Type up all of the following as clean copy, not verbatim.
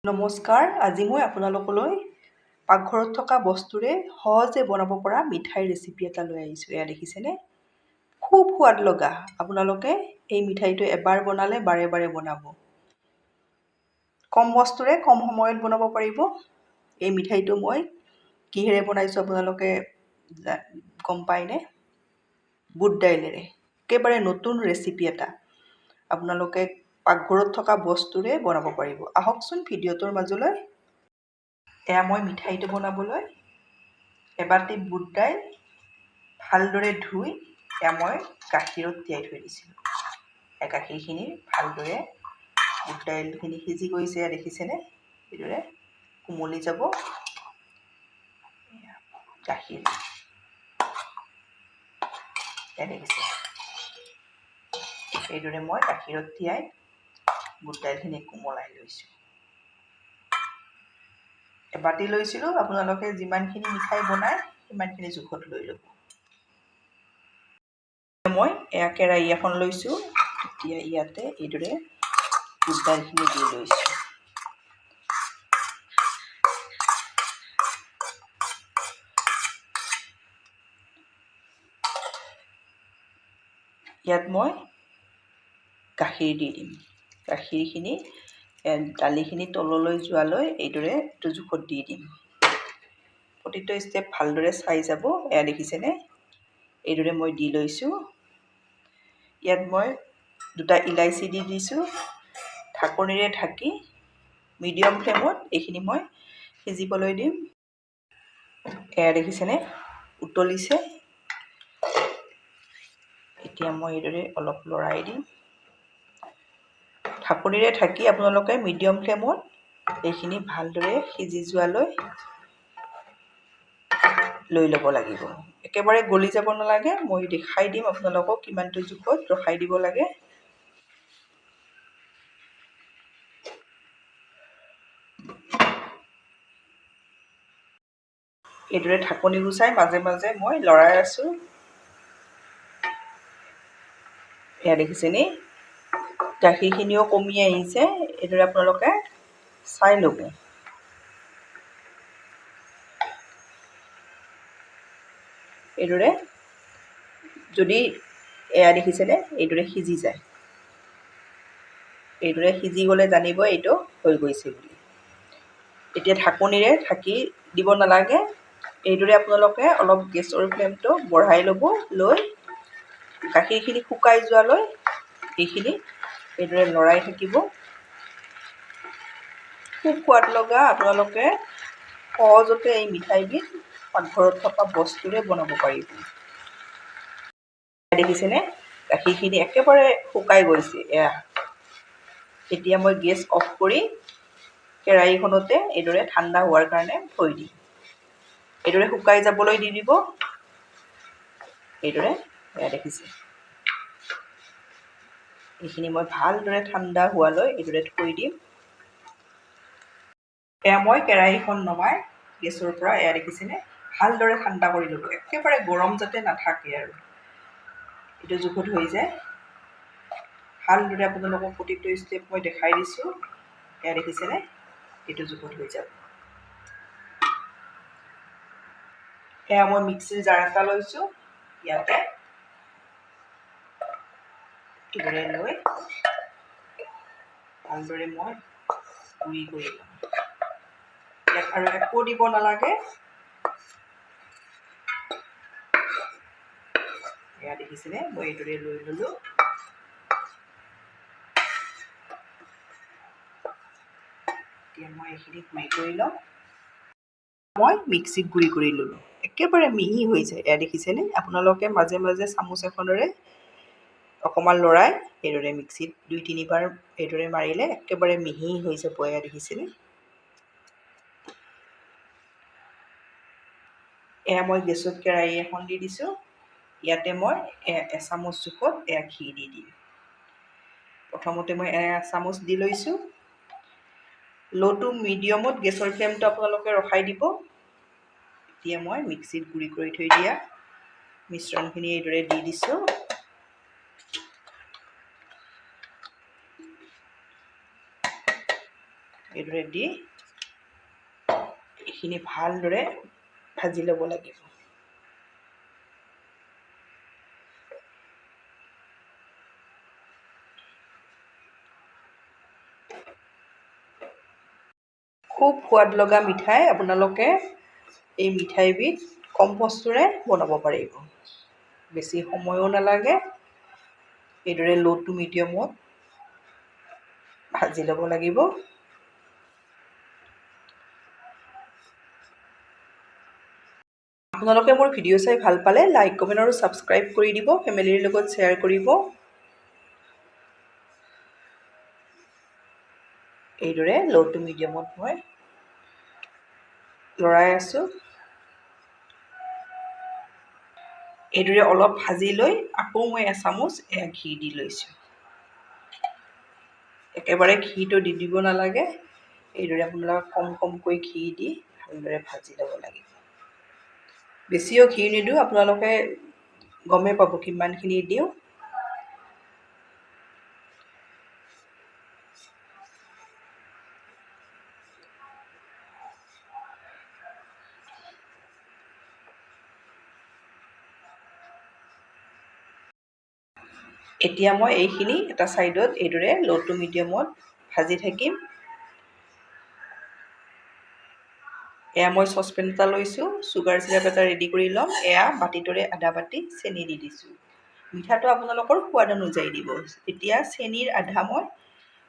নমস্কাৰ, আজি মই আপোনালোকলৈ পাকঘৰত থকা বস্তুৰে সহজে বনাব পৰা মিঠাইৰ ৰেচিপি এটা লৈ আহিছোঁ। এয়া দেখিছেনে? খুব সোৱাদ লগা। আপোনালোকে এই মিঠাইটো এবাৰ বনালে বাৰে বাৰে বনাব। কম বস্তুৰে কম সময়ত বনাব পাৰিব। এই মিঠাইটো মই কিহেৰে বনাইছোঁ আপোনালোকে গম পায়নে? বুট দাইলেৰে। একেবাৰে নতুন ৰেচিপি এটা। আপোনালোকে পাকঘৰত থকা বস্তুৰে বনাব পাৰিব। আহকচোন ভিডিঅ'টোৰ মাজলৈ। এয়া মই মিঠাইটো বনাবলৈ এবাটি বুট দাইল ভালদৰে ধুই এয়া মই গাখীৰত তিয়াই থৈ দিছিলোঁ। গাখীৰখিনি ভালদৰে বুট দাইলখিনি সিজি গৈছে, দেখিছেনে? এইদৰে কোমলি যাব গাখীৰ। দেখিছে? এইদৰে মই গাখীৰত তিয়াই বুট দাইলখিনি কোমলাই লৈছোঁ। এবাটি লৈছিলোঁ, আপোনালোকে যিমানখিনি মিঠাই বনায় সিমানখিনি জোখত লৈ ল'ব। মই এয়া কেৰাহী এখন লৈছোঁ, এতিয়া ইয়াতে এইদৰে বুট দাইলখিনি দি লৈছোঁ। ইয়াত মই গাখীৰ দি দিম। গাখীৰখিনি দালিখিনি তললৈ যোৱালৈ এইদৰে এইটো জোখত দি দিম। প্ৰতিটো ষ্টেপ ভালদৰে চাই যাব। এয়া দেখিছেনে? এইদৰে মই দি লৈছোঁ। ইয়াত মই 2টা ইলাচি দি দিছোঁ। ঢাকনিৰে ঢাকি মিডিয়াম ফ্লেমত এইখিনি মই সিজিবলৈ দিম। এয়া দেখিছেনে? উতলিছে। এতিয়া মই এইদৰে অলপ লৰাই দিম। ঢাকনিৰে ঢাকি আপোনালোকে মিডিয়াম ফ্লেমত এইখিনি ভালদৰে সিজি যোৱালৈ লৈ ল'ব লাগিব। একেবাৰে গলি যাব নালাগে। মই দেখাই দিম আপোনালোকক কিমানটো জোখত ৰখাই দিব লাগে। এইদৰে ঢাকনি গুচাই মাজে মাজে মই লৰাই আছোঁ। এয়া দেখিছেনে? গাখীৰখিনিও কমি আহিছে। এইদৰে আপোনালোকে চাই ল'ব। এইদৰে যদি এয়া দেখিছেনে? এইদৰে সিজি যায়। এইদৰে সিজি গ'লে জানিব এইটো হৈ গৈছে বুলি। এতিয়া ঢাকনিৰে ঢাকি দিব নালাগে। এইদৰে আপোনালোকে অলপ গেছৰ ফ্লেমটো বঢ়াই ল'ব। লৈ গাখীৰখিনি শুকাই যোৱালৈ এইখিনি এইদৰে লৰাই থাকিব। খুব সোৱাদ লগা। আপোনালোকে সহজতে এই মিঠাইবিধ পাকঘৰত থকা বস্তুৰে বনাব পাৰিব। দেখিছেনে? গাখীৰখিনি একেবাৰে শুকাই গৈছে। এয়া এতিয়া মই গেছ অফ কৰি কেৰাহীখনতে এইদৰে ঠাণ্ডা হোৱাৰ কাৰণে থৈ দিম। এইদৰে শুকাই যাবলৈ দি দিব। এইদৰে এয়া দেখিছে? এইখিনি মই ভালদৰে ঠাণ্ডা হোৱালৈ এইদৰে থৈ দিম। এয়া মই কেৰাহীখন নমাই গেছৰ পৰা এয়া দেখিছেনে? ভালদৰে ঠাণ্ডা কৰি ল'ব। একেবাৰে গৰম যাতে নাথাকে আৰু এইটো জোখত হৈ যায়। ভালদৰে আপোনালোকক প্ৰতিটো ষ্টেপ মই দেখাই দিছোঁ। এয়া দেখিছেনে? এইটো জোখত হৈ যাব। এয়া মই মিক্সিৰ জাৰ এটা লৈছোঁ। ইয়াতে এইদৰে লৈ ভালদৰে মই গুড়ি কৰি ল'ম। ইয়াত আৰু একো দিব নালাগে। এয়া দেখিছেনে? মই এইদৰে লৈ ল'লোঁ। এতিয়া মই এইখিনি গুড়ি কৰি ল'ম। মই মিক্সিত গুড়ি কৰি ল'লোঁ। একেবাৰে মিহি হৈ যায়। এয়া দেখিছেনে? আপোনালোকে মাজে মাজে চামুচ এখনেৰে অকণমান লৰাই এইদৰে মিক্সিত 2-3 বাৰ এইদৰে মাৰিলে একেবাৰে মিহি হৈ যাব। এয়া দেখিছেনে? এয়া মই গেছত কেৰাহী এখন দি দিছোঁ। ইয়াতে মই এচামুচ জোখত এয়া ঘি দি দিম। প্ৰথমতে মই এচামুচ দি লৈছোঁ। ল' টু মিডিয়ামত গেছৰ ফ্লেমটো আপোনালোকে ৰখাই দিব। এতিয়া মই মিক্সিত গুড়ি কৰি থৈ দিয়া মিশ্ৰণখিনি এইদৰে দি দিছোঁ। এইদৰে দি এইখিনি ভালদৰে ভাজি ল'ব লাগিব। খুব সোৱাদ লগা মিঠাই। আপোনালোকে এই মিঠাইবিধ কম বস্তুৰে বনাব পাৰিব, বেছি সময়ো নালাগে। এইদৰে ল' টু মিডিয়ামত ভাজি ল'ব লাগিব। আপোনালোকে মোৰ ভিডিঅ' চাই ভাল পালে লাইক, কমেণ্ট আৰু ছাবস্ক্ৰাইব কৰি দিব, ফেমিলিৰ লগত শ্বেয়াৰ কৰিব। এইদৰে ল' টু মিডিয়ামত মই লৰাই আছোঁ। এইদৰে অলপ ভাজি লৈ আকৌ মই এচামুচ ঘি দি লৈছোঁ। একেবাৰে ঘিটো দি দিব নালাগে, এইদৰে আপোনালোকে কম কমকৈ ঘি দি ভালদৰে ভাজি ল'ব লাগিব। বেছিও ঘি নিদিওঁ, আপোনালোকে গমেই পাব কিমানখিনি দিওঁ। এতিয়া মই এইখিনি এটা ছাইডত এইদৰে ল' টু মিডিয়ামত ভাজি থাকিম। এয়া মই চচপেন এটা লৈছোঁ, চুগাৰ চিৰাপ এটা ৰেডি কৰি ল'ম। এয়া বাতিটোৰে আধা বাতি চেনি দি দিছোঁ। মিঠাটো আপোনালোকৰ সোৱাদ অনুযায়ী দিব। এতিয়া চেনিৰ আধা মই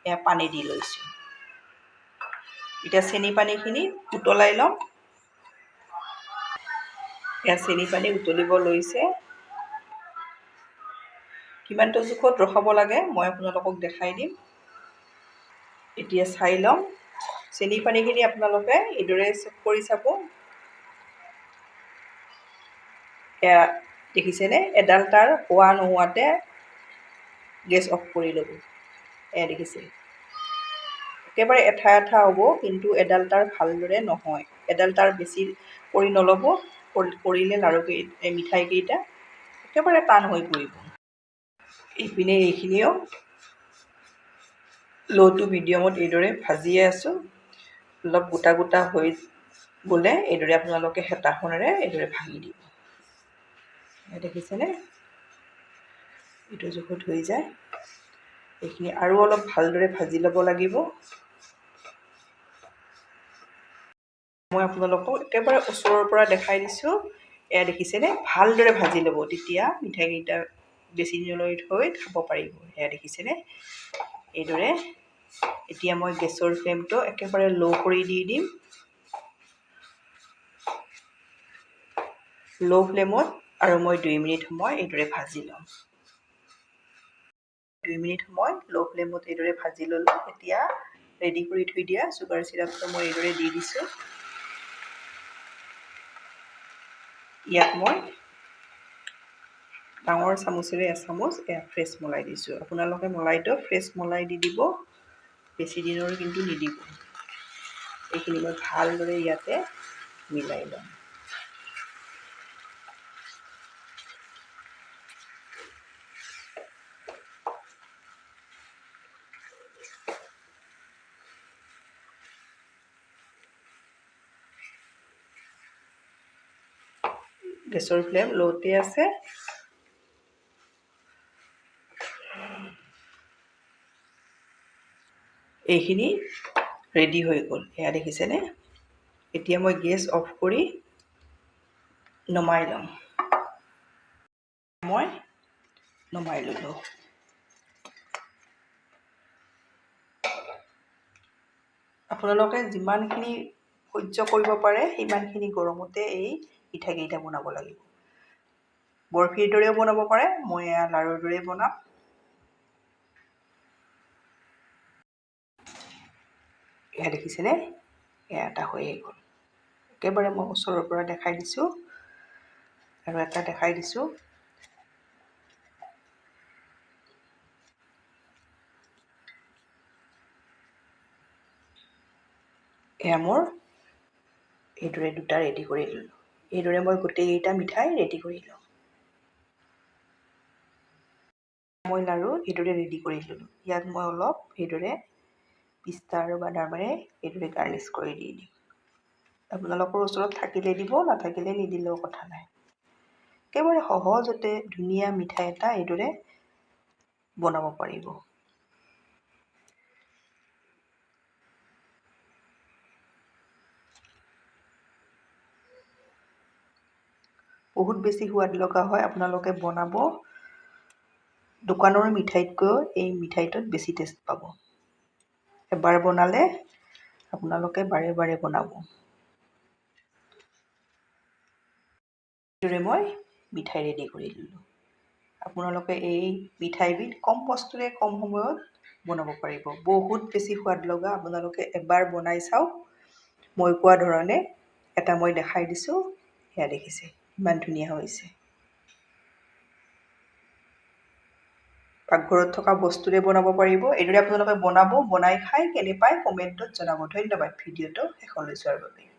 এয়া পানী দি লৈছোঁ। এতিয়া চেনি পানীখিনি উতলাই ল'ম। এয়া চেনি পানী উতলিব লৈছে। কিমানটো জোখত ৰখাব লাগে মই আপোনালোকক দেখাই দিম। এতিয়া চাই ল'ম। চেনি পানীখিনি আপোনালোকে এইদৰে চেক কৰি চাব। এয়া দেখিছেনে, এডাল তাৰ হোৱা নোহোৱাতে গেছ অফ কৰি ল'ব। এয়া দেখিছে, একেবাৰে এঠা এঠা হ'ব, কিন্তু এডাল তাৰ ভালদৰে নহয়। এডাল তাৰ বেছি কৰি নল'ব, কৰিলে মিঠাইকেইটা একেবাৰে টান হৈ পৰিব। ইপিনে এইখিনিও ল' টু মিডিয়ামত এইদৰে ভাজিয়ে আছোঁ। অলপ গোটা গোটা হৈ গ'লে এইদৰে আপোনালোকে হেতাখনেৰে এইদৰে ভাঙি দিব। দেখিছেনে, এইটো জোখত হৈ যায়। এইখিনি আৰু অলপ ভালদৰে ভাজি ল'ব লাগিব। মই আপোনালোকক একেবাৰে ওচৰৰ পৰা দেখাই দিছোঁ। এয়া দেখিছেনে, ভালদৰে ভাজি ল'ব, তেতিয়া মিঠাইকেইটা বেছি দিনলৈ থৈ খাব পাৰিব। এয়া দেখিছেনে, এইদৰে। এতিয়া মই গেছৰ ফ্লেমটো একেবাৰে ল' কৰি দি দিম। ল' ফ্লেমত আৰু মই 2 মিনিট সময় এইদৰে ভাজি ল'ম। 2 মিনিট সময় ল' ফ্লেমত এইদৰে ভাজি ল'লোঁ। এতিয়া ৰেডি কৰি থৈ দিয়া চুগাৰ চিৰাপটো মই এইদৰে দি দিছোঁ। ইয়াত মই ডাঙৰ চামুচেৰে এচামুচ ফ্ৰেছ মলাই দিছোঁ। আপোনালোকে মলাইটো ফ্ৰেছ মলাই দি দিব, বেছি দিনৰ কিন্তু নিদিব। এইখিনি মই ভালদৰে ইয়াতে মিলাই ল'ম। গেছৰ ফ্লেম ল'তে আছে। এইখিনি ৰেডি হৈ গ'ল। এয়া দেখিছেনে, এতিয়া মই গেছ অফ কৰি নমাই ল'ম। মই নমাই ল'লোঁ। আপোনালোকে যিমানখিনি সহ্য কৰিব পাৰে সিমানখিনি গৰমতে এই পিঠাকেইটা বনাব লাগিব। বৰফিৰ দৰেও বনাব পাৰে, মই এয়া লাৰুৰ দৰে বনাম। এয়া দেখিছেনে, এয়া এটা হৈয়ে গ'ল। একেবাৰে মই ওচৰৰ পৰা দেখাই দিছোঁ আৰু এটা দেখাই দিছোঁ। এয়া মোৰ এইদৰে দুটা ৰেডি কৰি ল'লোঁ। এইদৰে মই গোটেইকেইটা মিঠাই ৰেডি কৰি লওঁ। মই লাৰু এইদৰে ৰেডি কৰি ল'লোঁ। ইয়াত মই অলপ এইদৰে পিস্তা আৰু বাদামেৰে এইদৰে গাৰ্নিছ কৰি দি দিম। আপোনালোকৰ ওচৰত থাকিলে দিব, নাথাকিলে নিদিলেও কথা নাই। একেবাৰে সহজতে ধুনীয়া মিঠাই এটা এইদৰে বনাব পাৰিব। বহুত বেছি সোৱাদ লগা হয়। আপোনালোকে বনাব, দোকানৰ মিঠাইতকৈও এই মিঠাইটোত বেছি টেষ্ট পাব। এবাৰ বনালে আপোনালোকে বাৰে বাৰে বনাব। এইদৰে মই মিঠাই ৰেডি কৰি দিলোঁ। আপোনালোকে এই মিঠাইবিধ কম বস্তুৰে কম সময়ত বনাব পাৰিব। বহুত বেছি সোৱাদ লগা। আপোনালোকে এবাৰ বনাই চাওক। মই কোৱা ধৰণে এটা মই দেখাই দিছোঁ, সেয়া দেখিছে ইমান ধুনীয়া হৈছে। পাকঘৰত থকা বস্তুৰে বনাব পাৰিব। এইদৰে আপোনালোকে বনাব, বনাই খাই কেনে পায় কমেণ্টত জনাব। ধন্যবাদ ভিডিঅ'টো শেষলৈ চোৱাৰ বাবে।